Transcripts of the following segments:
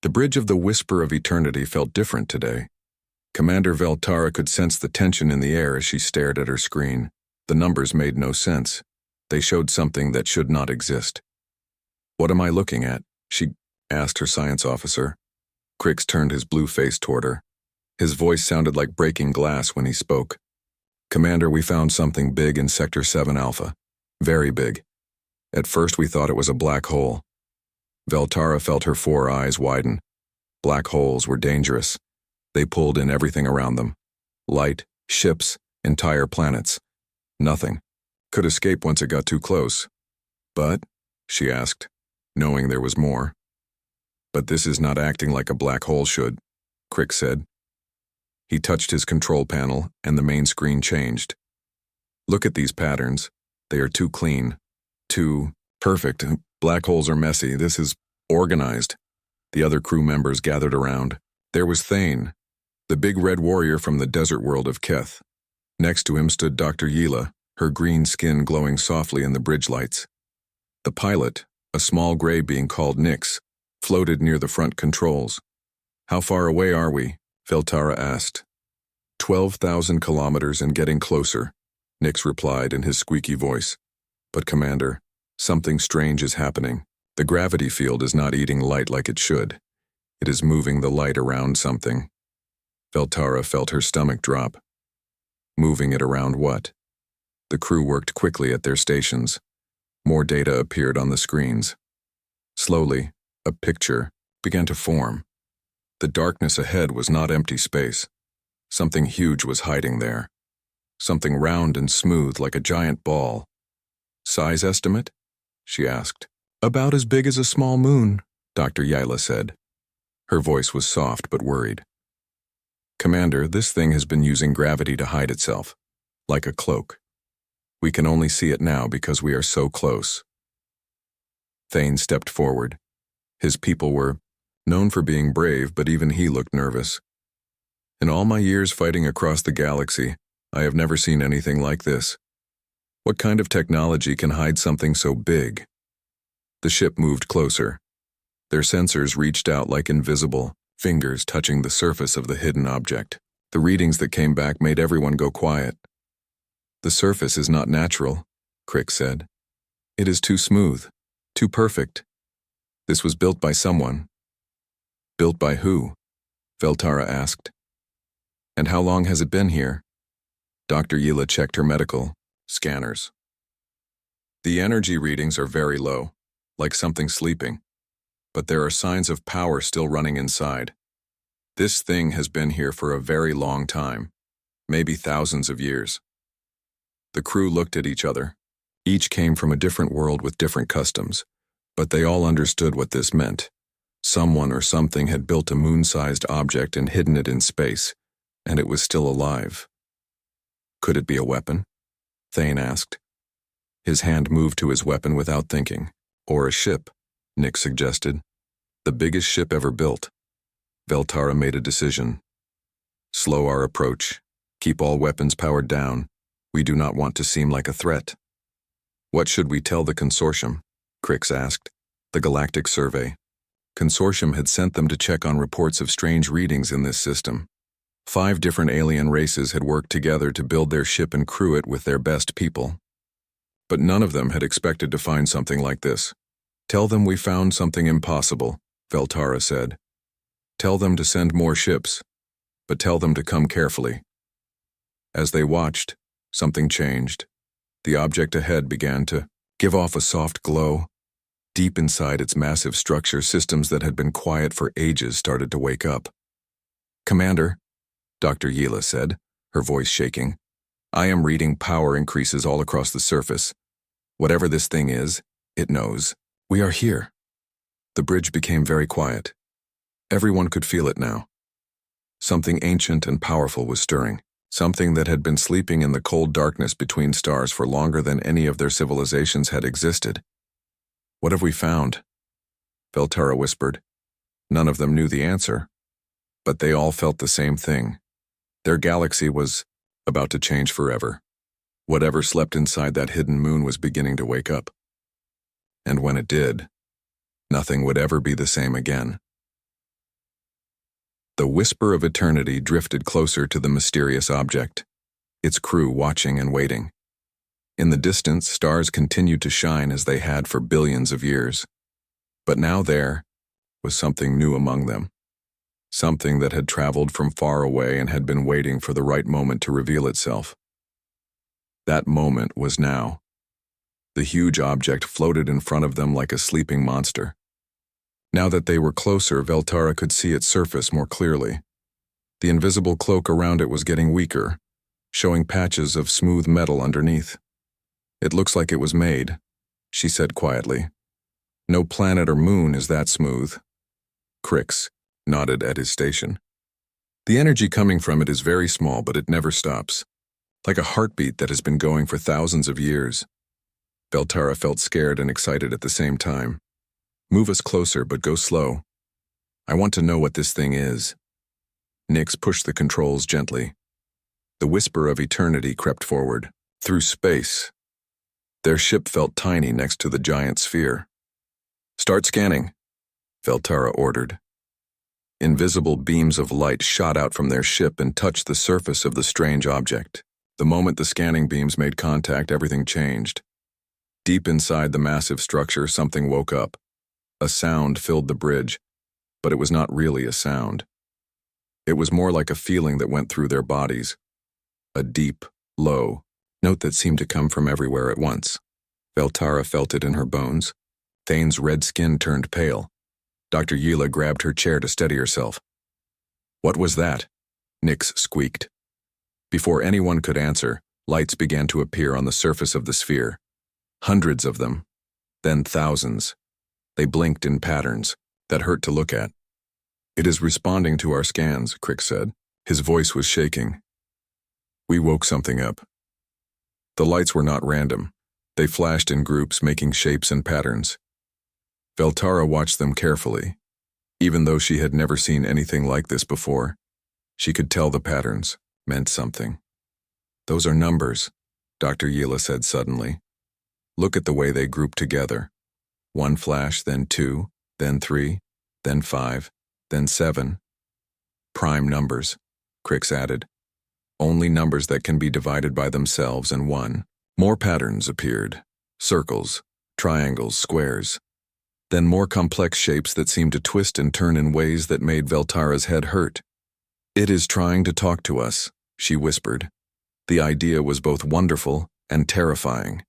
The bridge of the Whisper of Eternity felt different today. Commander Veltara could sense the tension in the air as she stared at her screen. The numbers made no sense. They showed something that should not exist. "What am I looking at?" she asked her science officer. Crix turned his blue face toward her. His voice sounded like breaking glass when he spoke. "Commander, we found something big in Sector 7 Alpha. Very big. At first we thought it was a black hole." Veltara felt her 4 eyes widen. Black holes were dangerous. They pulled in everything around them. Light, ships, entire planets. Nothing could escape once it got too close. "But?" she asked, knowing there was more. "But this is not acting like a black hole should," Crix said. He touched his control panel, and the main screen changed. "Look at these patterns. They are too clean. Too perfect. Black holes are messy. This is organized." The other crew members gathered around. There was Thane, the big red warrior from the desert world of Keth. Next to him stood Dr. Yila, her green skin glowing softly in the bridge lights. The pilot, a small gray being called Nyx, floated near the front controls. "How far away are we?" Veltara asked. 12,000 kilometers and getting closer," Nyx replied in his squeaky voice. "But Commander, something strange is happening. The gravity field is not eating light like it should. It is moving the light around something." Veltara felt her stomach drop. Moving it around what? The crew worked quickly at their stations. More data appeared on the screens. Slowly, a picture began to form. The darkness ahead was not empty space. Something huge was hiding there. Something round and smooth like a giant ball. "Size estimate?" she asked. "About as big as a small moon," Dr. Yila said. Her voice was soft but worried. "Commander, this thing has been using gravity to hide itself, like a cloak. We can only see it now because we are so close." Thane stepped forward. His people were known for being brave, but even he looked nervous. "In all my years fighting across the galaxy, I have never seen anything like this. What kind of technology can hide something so big?" The ship moved closer. Their sensors reached out like invisible fingers touching the surface of the hidden object. The readings that came back made everyone go quiet. "The surface is not natural," Crix said. "It is too smooth, too perfect. This was built by someone." "Built by who?" Veltara asked. "And how long has it been here?" Dr. Yila checked her medical scanners. "The energy readings are very low, like something sleeping. But there are signs of power still running inside. This thing has been here for a very long time, maybe thousands of years." The crew looked at each other. Each came from a different world with different customs, but they all understood what this meant. Someone or something had built a moon-sized object and hidden it in space, and it was still alive. "Could it be a weapon?" Thane asked. His hand moved to his weapon without thinking. "Or a ship," Nyx suggested. "The biggest ship ever built." Veltara made a decision. "Slow our approach. Keep all weapons powered down. We do not want to seem like a threat." "What should we tell the Consortium?" Crix asked. "The Galactic Survey." Consortium had sent them to check on reports of strange readings in this system. 5 different alien races had worked together to build their ship and crew it with their best people. But none of them had expected to find something like this. "Tell them we found something impossible," Veltara said. "Tell them to send more ships, but tell them to come carefully." As they watched, something changed. The object ahead began to give off a soft glow. Deep inside its massive structure, systems that had been quiet for ages started to wake up. "Commander," Dr. Yila said, her voice shaking, "I am reading power increases all across the surface. Whatever this thing is, it knows. We are here." The bridge became very quiet. Everyone could feel it now. Something ancient and powerful was stirring, something that had been sleeping in the cold darkness between stars for longer than any of their civilizations had existed. "What have we found?" Veltara whispered. None of them knew the answer, but they all felt the same thing. Their galaxy was about to change forever. Whatever slept inside that hidden moon was beginning to wake up. And when it did, nothing would ever be the same again. whisper of eternity drifted closer to the mysterious object, its crew watching and waiting. In the distance, stars continued to shine as they had for billions of years. But now there was something new among them. Something that had traveled from far away and had been waiting for the right moment to reveal itself. That moment was now. The huge object floated in front of them like a sleeping monster. Now that they were closer, Veltara could see its surface more clearly. The invisible cloak around it was getting weaker, showing patches of smooth metal underneath. "It looks like it was made," she said quietly. "No planet or moon is that smooth." Crix nodded at his station. "The energy coming from it is very small, but it never stops. Like a heartbeat that has been going for thousands of years." Veltara felt scared and excited at the same time. "Move us closer, but go slow. I want to know what this thing is." Nix pushed the controls gently. The whisper of eternity crept forward, through space. Their ship felt tiny next to the giant sphere. "Start scanning," Veltara ordered. Invisible beams of light shot out from their ship and touched the surface of the strange object. The moment the scanning beams made contact, everything changed. Deep inside the massive structure, something woke up. A sound filled the bridge, but it was not really a sound. It was more like a feeling that went through their bodies. A deep, low note that seemed to come from everywhere at once. Veltara felt it in her bones. Thane's red skin turned pale. Dr. Yila grabbed her chair to steady herself. "What was that?" Nix squeaked. Before anyone could answer, lights began to appear on the surface of the sphere. Hundreds of them, then thousands. They blinked in patterns that hurt to look at. "It is responding to our scans," Crix said. His voice was shaking. "We woke something up." The lights were not random. They flashed in groups, making shapes and patterns. Veltara watched them carefully. Even though she had never seen anything like this before, she could tell the patterns meant something. "Those are numbers," Dr. Yila said suddenly. "Look at the way they group together. One flash, then two, then three, then five, then seven. Prime numbers," Crix added. "Only numbers that can be divided by themselves and one." More patterns appeared. Circles, triangles, squares. Then more complex shapes that seemed to twist and turn in ways that made Veltara's head hurt. "It is trying to talk to us," she whispered. The idea was both wonderful and terrifying.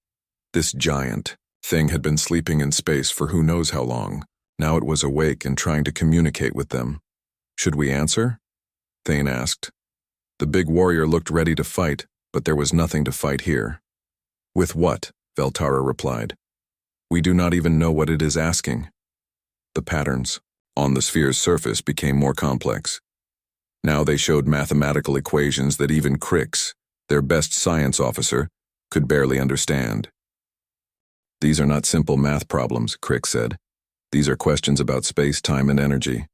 This giant thing had been sleeping in space for who knows how long. Now it was awake and trying to communicate with them. "Should we answer?" Thane asked. The big warrior looked ready to fight, but there was nothing to fight here. "With what?" Veltara replied. "We do not even know what it is asking." The patterns on the sphere's surface became more complex. Now they showed mathematical equations that even Crix, their best science officer, could barely understand. "These are not simple math problems," Crix said. "These are questions about space, time, and energy.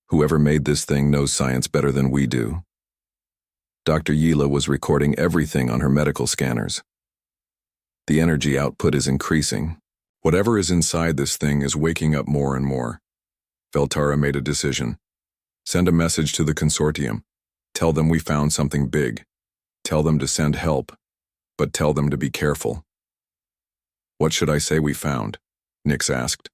Whoever made this thing knows science better than we do." Dr. Yila was recording everything on her medical scanners. "The energy output is increasing. Whatever is inside this thing is waking up more and more." Veltara made a decision. "Send a message to the consortium. Tell them we found something big. Tell them to send help, but tell them to be careful." "What should I say we found?" Nix asked.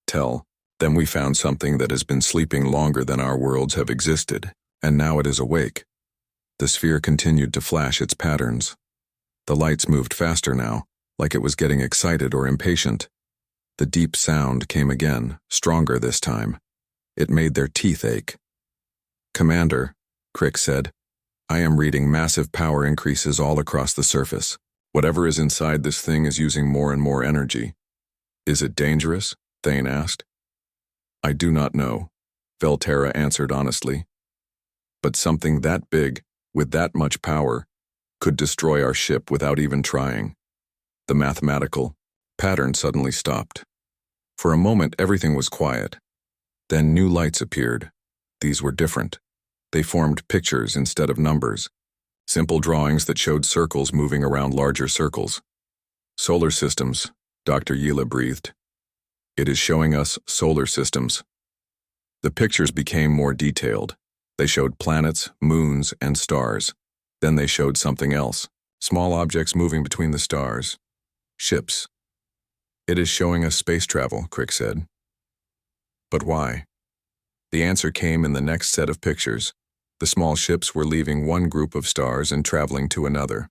"Tell them we found something that has been sleeping longer than our worlds have existed, and now it is awake." The sphere continued to flash its patterns. The lights moved faster now, like it was getting excited or impatient. The deep sound came again, stronger this time. It made their teeth ache. "Commander," Crix said, "I am reading massive power increases all across the surface. Whatever is inside this thing is using more and more energy." "Is it dangerous?" Thane asked. "I do not know," Veltara answered honestly. "But something that big, with that much power, could destroy our ship without even trying." The mathematical pattern suddenly stopped. For a moment, everything was quiet. Then new lights appeared. These were different. They formed pictures instead of numbers. Simple drawings that showed circles moving around larger circles. "Solar systems," Dr. Yila breathed. "It is showing us solar systems." The pictures became more detailed. They showed planets, moons, and stars. Then they showed something else. Small objects moving between the stars. Ships. "It is showing us space travel," Crick said. "But why?" The answer came in the next set of pictures. The small ships were leaving one group of stars and traveling to another.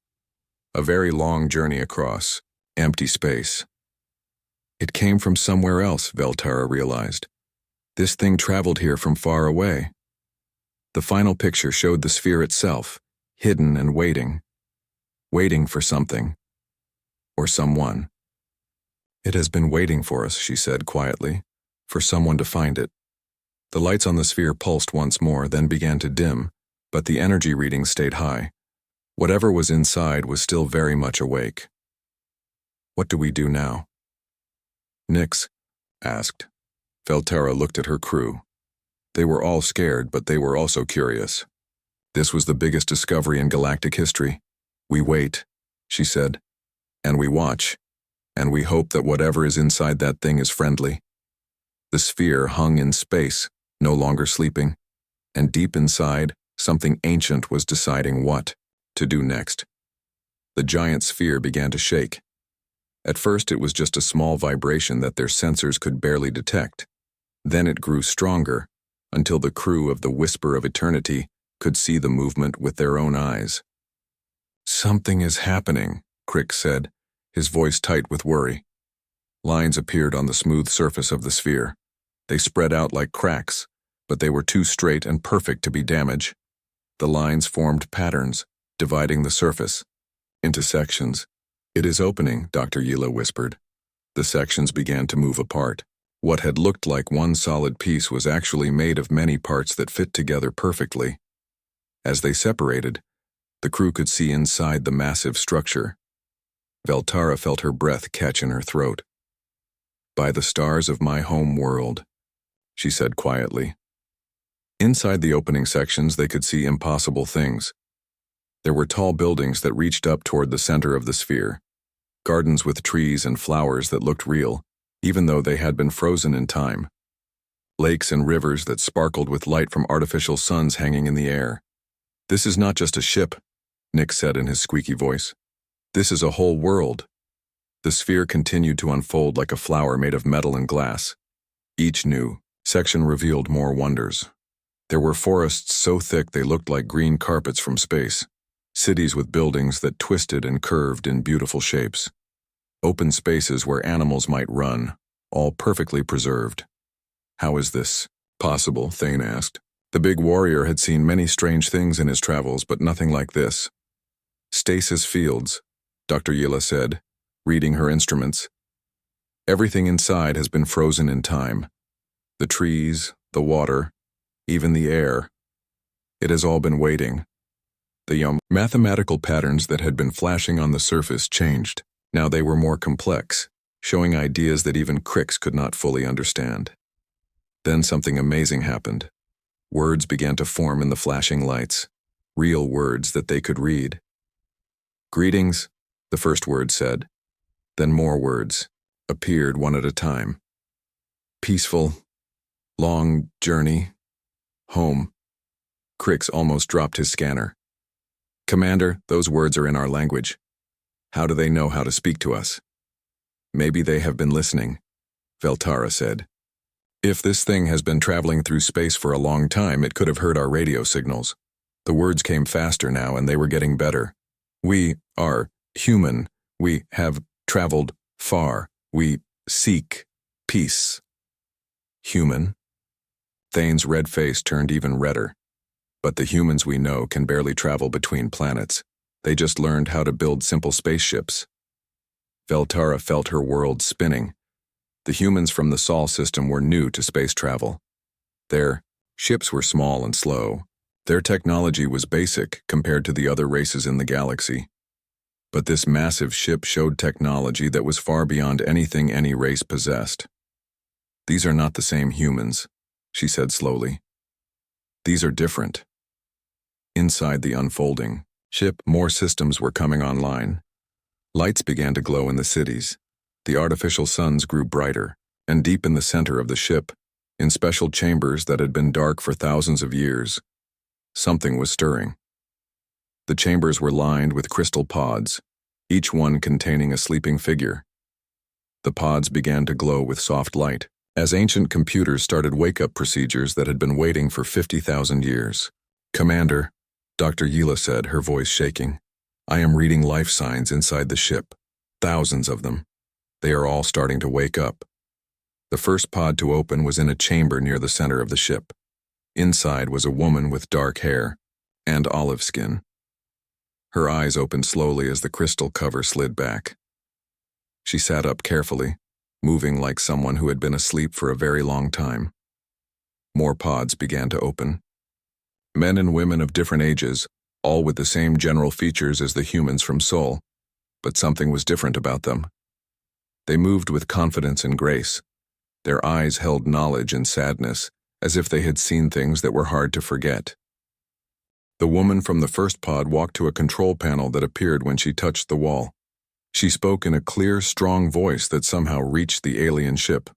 A very long journey across empty space. It came from somewhere else, Veltara realized. This thing traveled here from far away. The final picture showed the sphere itself, hidden and waiting for something. Or someone. "It has been waiting for us," she said quietly, "for someone to find it." The lights on the sphere pulsed once more, then began to dim, but the energy readings stayed high. Whatever was inside was still very much awake. "What do we do now?" Nix asked. Veltara looked at her crew. They were all scared, but they were also curious. This was the biggest discovery in galactic history. "We wait," she said, "and we watch, and we hope that whatever is inside that thing is friendly." The sphere hung in space, no longer sleeping, and deep inside, something ancient was deciding what to do next. The giant sphere began to shake. At first it was just a small vibration that their sensors could barely detect. Then it grew stronger, until the crew of the Whisper of Eternity could see the movement with their own eyes. "Something is happening," Crick said, his voice tight with worry. Lines appeared on the smooth surface of the sphere. They spread out like cracks, but they were too straight and perfect to be damaged. The lines formed patterns, dividing the surface into sections. "It is opening," Dr. Yila whispered. The sections began to move apart. What had looked like one solid piece was actually made of many parts that fit together perfectly. As they separated, the crew could see inside the massive structure. Veltara felt her breath catch in her throat. "By the stars of my home world," she said quietly. Inside the opening sections, they could see impossible things. There were tall buildings that reached up toward the center of the sphere, gardens with trees and flowers that looked real, even though they had been frozen in time. Lakes and rivers that sparkled with light from artificial suns hanging in the air. "This is not just a ship," Nick said in his squeaky voice. "This is a whole world." The sphere continued to unfold like a flower made of metal and glass. Each new section revealed more wonders. There were forests so thick they looked like green carpets from space. Cities with buildings that twisted and curved in beautiful shapes. Open spaces where animals might run, all perfectly preserved. "How is this possible?" Thane asked. The big warrior had seen many strange things in his travels, but nothing like this. "Stasis fields," Dr. Yila said, reading her instruments. "Everything inside has been frozen in time. The trees, the water, even the air. It has all been waiting." The mathematical patterns that had been flashing on the surface changed. Now they were more complex, showing ideas that even Cricks could not fully understand. Then something amazing happened. Words began to form in the flashing lights, real words that they could read. "Greetings," the first word said. Then more words appeared one at a time. "Peaceful, long journey, home." Cricks almost dropped his scanner. "Commander, those words are in our language. How do they know how to speak to us?" "Maybe they have been listening," Veltara said. "If this thing has been traveling through space for a long time, it could have heard our radio signals." The words came faster now, and they were getting better. "We are human. We have traveled far. We seek peace." "Human?" Thane's red face turned even redder. "But the humans we know can barely travel between planets. They just learned how to build simple spaceships." Veltara felt her world spinning. The humans from the Sol system were new to space travel. Their ships were small and slow. Their technology was basic compared to the other races in the galaxy. But this massive ship showed technology that was far beyond anything any race possessed. "These are not the same humans," she said slowly. "These are different." Inside the unfolding ship, more systems were coming online. Lights began to glow in the cities. The artificial suns grew brighter, and deep in the center of the ship, In special chambers that had been dark for thousands of years, something was stirring. The chambers were lined with crystal pods, each one containing a sleeping figure. The pods began to glow with soft light, as ancient computers started wake-up procedures that had been waiting for 50,000 years. "Commander," Dr. Yila said, her voice shaking, "I am reading life signs inside the ship. Thousands of them. They are all starting to wake up." The first pod to open was in a chamber near the center of the ship. Inside was a woman with dark hair and olive skin. Her eyes opened slowly as the crystal cover slid back. She sat up carefully, moving like someone who had been asleep for a very long time. More pods began to open. Men and women of different ages, all with the same general features as the humans from Sol, but something was different about them. They moved with confidence and grace. Their eyes held knowledge and sadness, as if they had seen things that were hard to forget. The woman from the first pod walked to a control panel that appeared when she touched the wall. She spoke in a clear, strong voice that somehow reached the alien ship.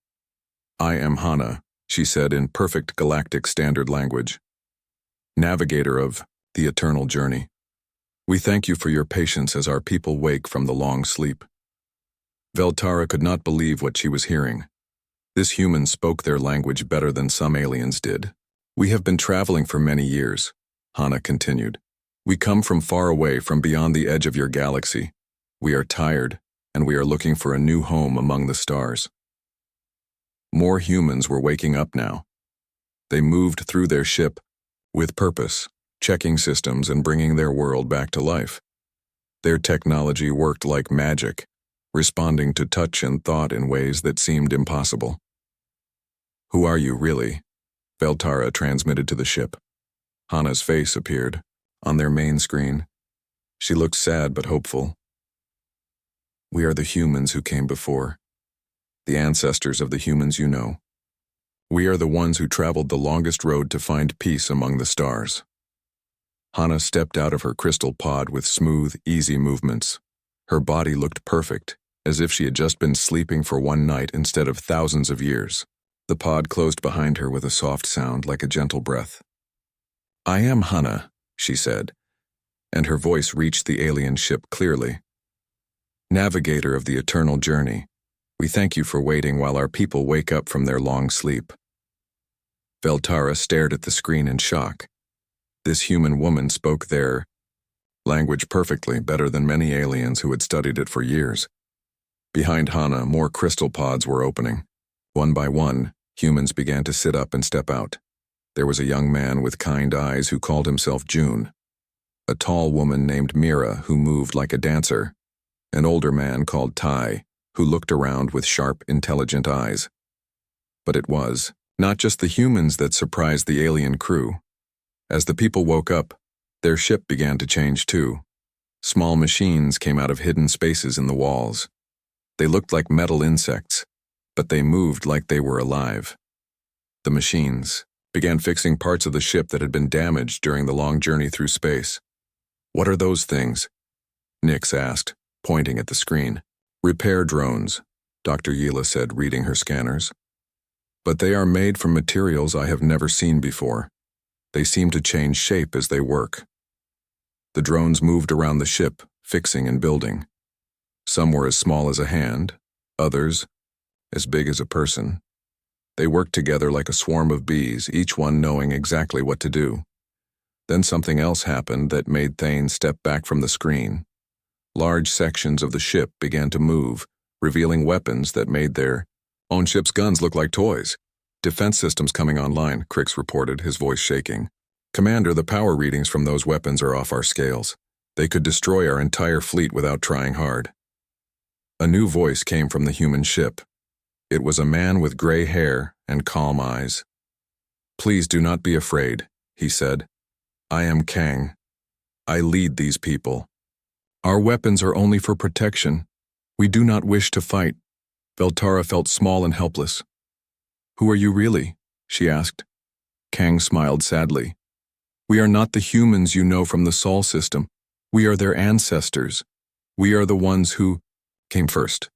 "I am Hana," she said in perfect galactic standard language. "Navigator of the eternal journey. We thank you for your patience as our people wake from the long sleep." Veltara could not believe what she was hearing. This human spoke their language better than some aliens did. "We have been traveling for many years," Hana continued. "We come from far away, from beyond the edge of your galaxy. We are tired, and we are looking for a new home among the stars." More humans were waking up now. They moved through their ship with purpose, checking systems and bringing their world back to life. Their technology worked like magic, responding to touch and thought in ways that seemed impossible. "Who are you, really?" Veltara transmitted to the ship. Hana's face appeared on their main screen. She looked sad but hopeful. "We are the humans who came before, the ancestors of the humans you know. We are the ones who traveled the longest road to find peace among the stars." Hana stepped out of her crystal pod with smooth, easy movements. Her body looked perfect, as if she had just been sleeping for one night instead of thousands of years. The pod closed behind her with a soft sound like a gentle breath. "I am Hana," she said, and her voice reached the alien ship clearly. "Navigator of the eternal journey, we thank you for waiting while our people wake up from their long sleep." Veltara stared at the screen in shock. This human woman spoke their language perfectly, better than many aliens who had studied it for years. Behind Hana, more crystal pods were opening. One by one, humans began to sit up and step out. There was a young man with kind eyes who called himself June. A tall woman named Mira who moved like a dancer. An older man called Tai, who looked around with sharp, intelligent eyes. But it was not just the humans that surprised the alien crew. As the people woke up, their ship began to change too. Small machines came out of hidden spaces in the walls. They looked like metal insects, but they moved like they were alive. The machines began fixing parts of the ship that had been damaged during the long journey through space. "What are those things?" Nix asked, pointing at the screen. "Repair drones," Dr. Yila said, reading her scanners. "But they are made from materials I have never seen before. They seem to change shape as they work." The drones moved around the ship, fixing and building. Some were as small as a hand, others as big as a person. They worked together like a swarm of bees, each one knowing exactly what to do. Then something else happened that made Thane step back from the screen. Large sections of the ship began to move, revealing weapons that made their own ship's guns look like toys. "Defense systems coming online," Crix reported, his voice shaking. "Commander, the power readings from those weapons are off our scales. They could destroy our entire fleet without trying hard." A new voice came from the human ship. It was a man with gray hair and calm eyes. "Please do not be afraid," he said. "I am Kang. I lead these people. Our weapons are only for protection. We do not wish to fight." Veltara felt small and helpless. "Who are you really?" she asked. Kang smiled sadly. "We are not the humans you know from the Sol system. We are their ancestors. We are the ones who came first."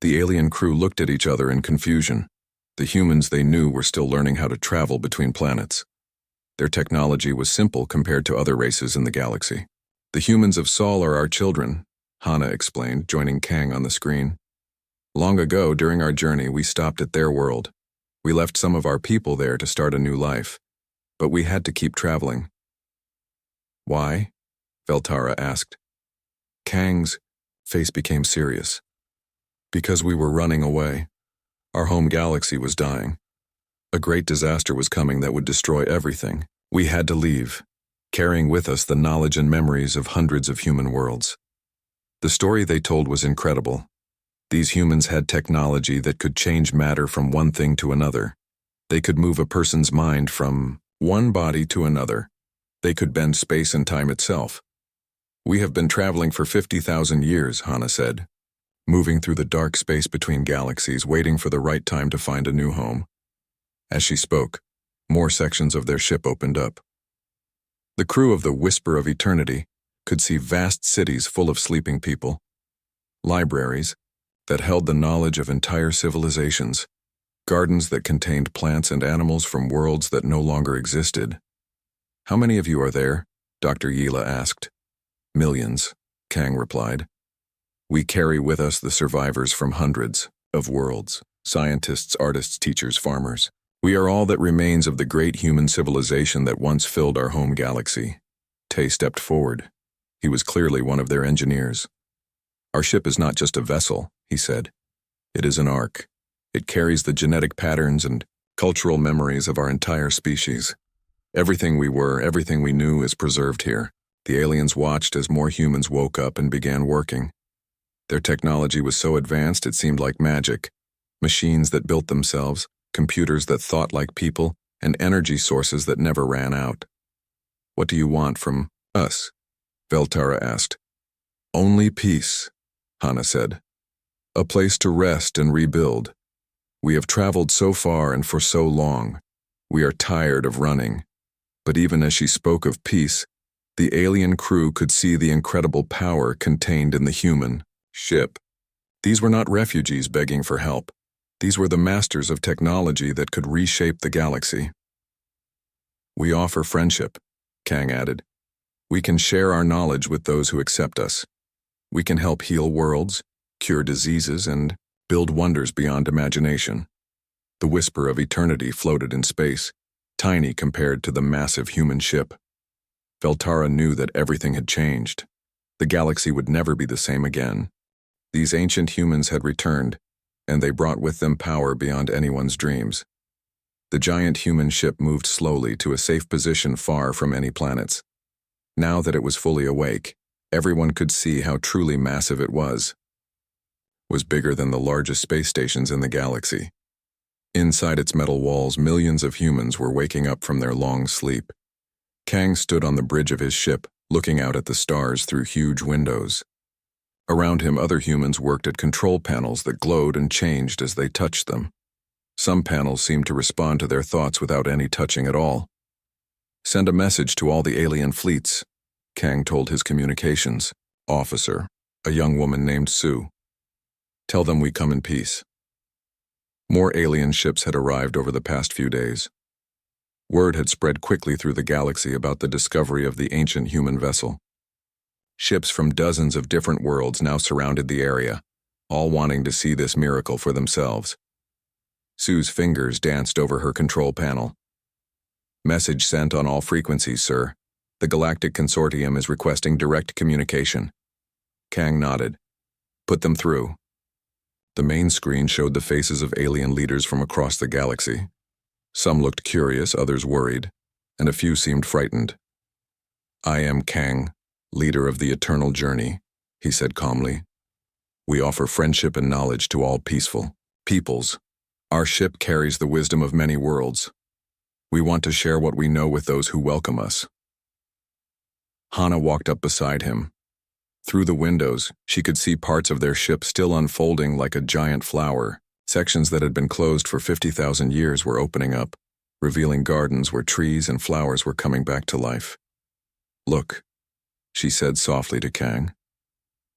The alien crew looked at each other in confusion. The humans they knew were still learning how to travel between planets. Their technology was simple compared to other races in the galaxy. The humans of Sol are our children, Hana explained, joining Kang on the screen. Long ago, during our journey, we stopped at their world. We left some of our people there to start a new life, but we had to keep traveling. Why? Veltara asked. Kang's face became serious. Because we were running away. Our home galaxy was dying. A great disaster was coming that would destroy everything. We had to leave, carrying with us the knowledge and memories of hundreds of human worlds. The story they told was incredible. These humans had technology that could change matter from one thing to another. They could move a person's mind from one body to another. They could bend space and time itself. We have been traveling for 50,000 years, Hana said, moving through the dark space between galaxies, waiting for the right time to find a new home. As she spoke, more sections of their ship opened up. The crew of the Whisper of Eternity could see vast cities full of sleeping people, libraries that held the knowledge of entire civilizations, gardens that contained plants and animals from worlds that no longer existed. How many of you are there? Dr. Yila asked. Millions, Kang replied. We carry with us the survivors from hundreds of worlds, scientists, artists, teachers, farmers. We are all that remains of the great human civilization that once filled our home galaxy. Tay stepped forward. He was clearly one of their engineers. Our ship is not just a vessel, he said. It is an ark. It carries the genetic patterns and cultural memories of our entire species. Everything we were, everything we knew is preserved here. The aliens watched as more humans woke up and began working. Their technology was so advanced it seemed like magic. Machines that built themselves, computers that thought like people, and energy sources that never ran out. What do you want from us? Veltara asked. Only peace, Hana said. A place to rest and rebuild. We have traveled so far and for so long. We are tired of running. But even as she spoke of peace, the alien crew could see the incredible power contained in the human ship. These were not refugees begging for help. These were the masters of technology that could reshape the galaxy. We offer friendship, Kang added. We can share our knowledge with those who accept us. We can help heal worlds, cure diseases, and build wonders beyond imagination. The Whisper of Eternity floated in space, tiny compared to the massive human ship. Veltara knew that everything had changed. The galaxy would never be the same again. These ancient humans had returned, and they brought with them power beyond anyone's dreams. The giant human ship moved slowly to a safe position far from any planets. Now that it was fully awake, everyone could see how truly massive it was. It was bigger than the largest space stations in the galaxy. Inside its metal walls, millions of humans were waking up from their long sleep. Kang stood on the bridge of his ship, looking out at the stars through huge windows. Around him, other humans worked at control panels that glowed and changed as they touched them. Some panels seemed to respond to their thoughts without any touching at all. Send a message to all the alien fleets, Kang told his communications officer, a young woman named Sue. Tell them we come in peace. More alien ships had arrived over the past few days. Word had spread quickly through the galaxy about the discovery of the ancient human vessel. Ships from dozens of different worlds now surrounded the area, all wanting to see this miracle for themselves. Sue's fingers danced over her control panel. Message sent on all frequencies, sir. The Galactic Consortium is requesting direct communication. Kang nodded. Put them through. The main screen showed the faces of alien leaders from across the galaxy. Some looked curious, others worried, and a few seemed frightened. I am Kang, leader of the Eternal Journey, he said calmly. We offer friendship and knowledge to all peaceful peoples. Our ship carries the wisdom of many worlds. We want to share what we know with those who welcome us. Hana walked up beside him. Through the windows, she could see parts of their ship still unfolding like a giant flower. Sections that had been closed for 50,000 years were opening up, revealing gardens where trees and flowers were coming back to life. Look, she said softly to Kang.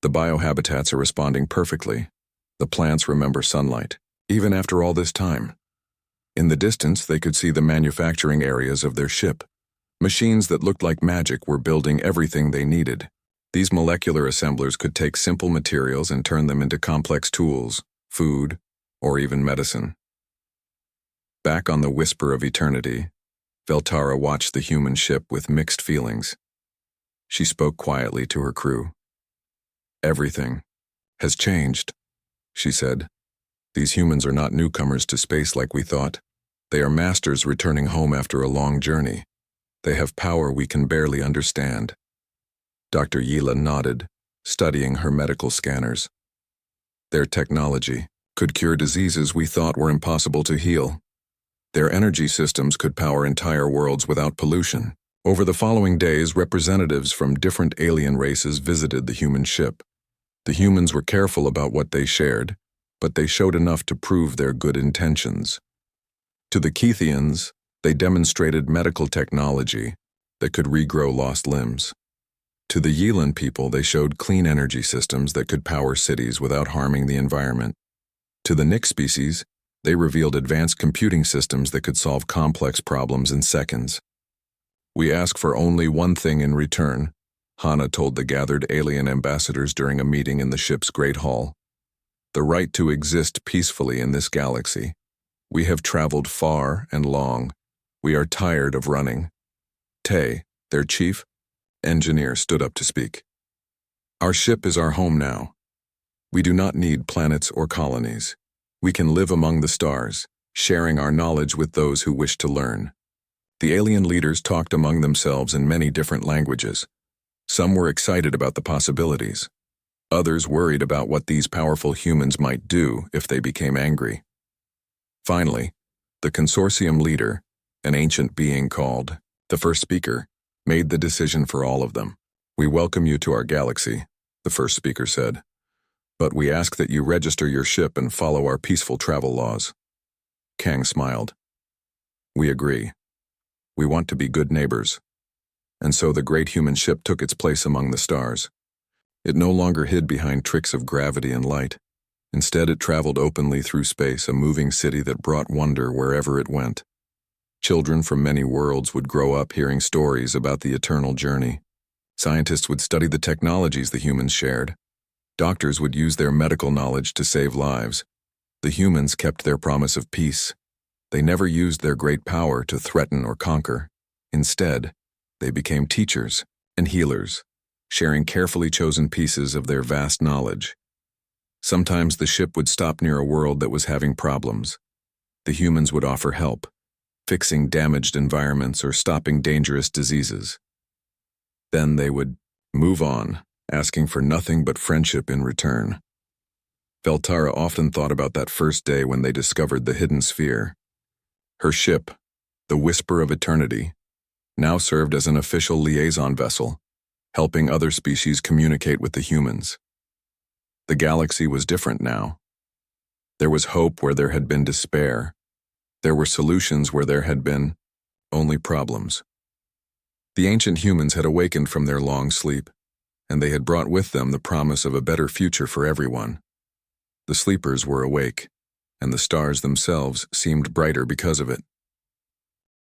The biohabitats are responding perfectly. The plants remember sunlight, even after all this time. In the distance, they could see the manufacturing areas of their ship. Machines that looked like magic were building everything they needed. These molecular assemblers could take simple materials and turn them into complex tools, food, or even medicine. Back on the Whisper of Eternity, Veltara watched the human ship with mixed feelings. She spoke quietly to her crew. "Everything has changed," she said. "These humans are not newcomers to space like we thought. They are masters returning home after a long journey. They have power we can barely understand." Dr. Yila nodded, studying her medical scanners. "Their technology could cure diseases we thought were impossible to heal. Their energy systems could power entire worlds without pollution." Over the following days, representatives from different alien races visited the human ship. The humans were careful about what they shared, but they showed enough to prove their good intentions. To the Keithians, they demonstrated medical technology that could regrow lost limbs. To the Yeelan people, they showed clean energy systems that could power cities without harming the environment. To the Nyx species, they revealed advanced computing systems that could solve complex problems in seconds. "We ask for only one thing in return," Hana told the gathered alien ambassadors during a meeting in the ship's Great Hall. "The right to exist peacefully in this galaxy. We have traveled far and long. We are tired of running." Tay, their chief engineer, stood up to speak. "Our ship is our home now. We do not need planets or colonies. We can live among the stars, sharing our knowledge with those who wish to learn." The alien leaders talked among themselves in many different languages. Some were excited about the possibilities. Others worried about what these powerful humans might do if they became angry. Finally, the consortium leader, an ancient being called the first speaker, made the decision for all of them. "We welcome you to our galaxy," the first speaker said. "But we ask that you register your ship and follow our peaceful travel laws." Kang smiled. "We agree. We want to be good neighbors." And so the great human ship took its place among the stars. It no longer hid behind tricks of gravity and light. Instead, it traveled openly through space, a moving city that brought wonder wherever it went. Children from many worlds would grow up hearing stories about the eternal journey. Scientists would study the technologies the humans shared. Doctors would use their medical knowledge to save lives. The humans kept their promise of peace. They never used their great power to threaten or conquer. Instead, they became teachers and healers, sharing carefully chosen pieces of their vast knowledge. Sometimes the ship would stop near a world that was having problems. The humans would offer help, fixing damaged environments or stopping dangerous diseases. Then they would move on, asking for nothing but friendship in return. Veltara often thought about that first day when they discovered the hidden sphere. Her ship, the Whisper of Eternity, now served as an official liaison vessel, helping other species communicate with the humans. The galaxy was different now. There was hope where there had been despair. There were solutions where there had been only problems. The ancient humans had awakened from their long sleep, and they had brought with them the promise of a better future for everyone. The sleepers were awake, and the stars themselves seemed brighter because of it.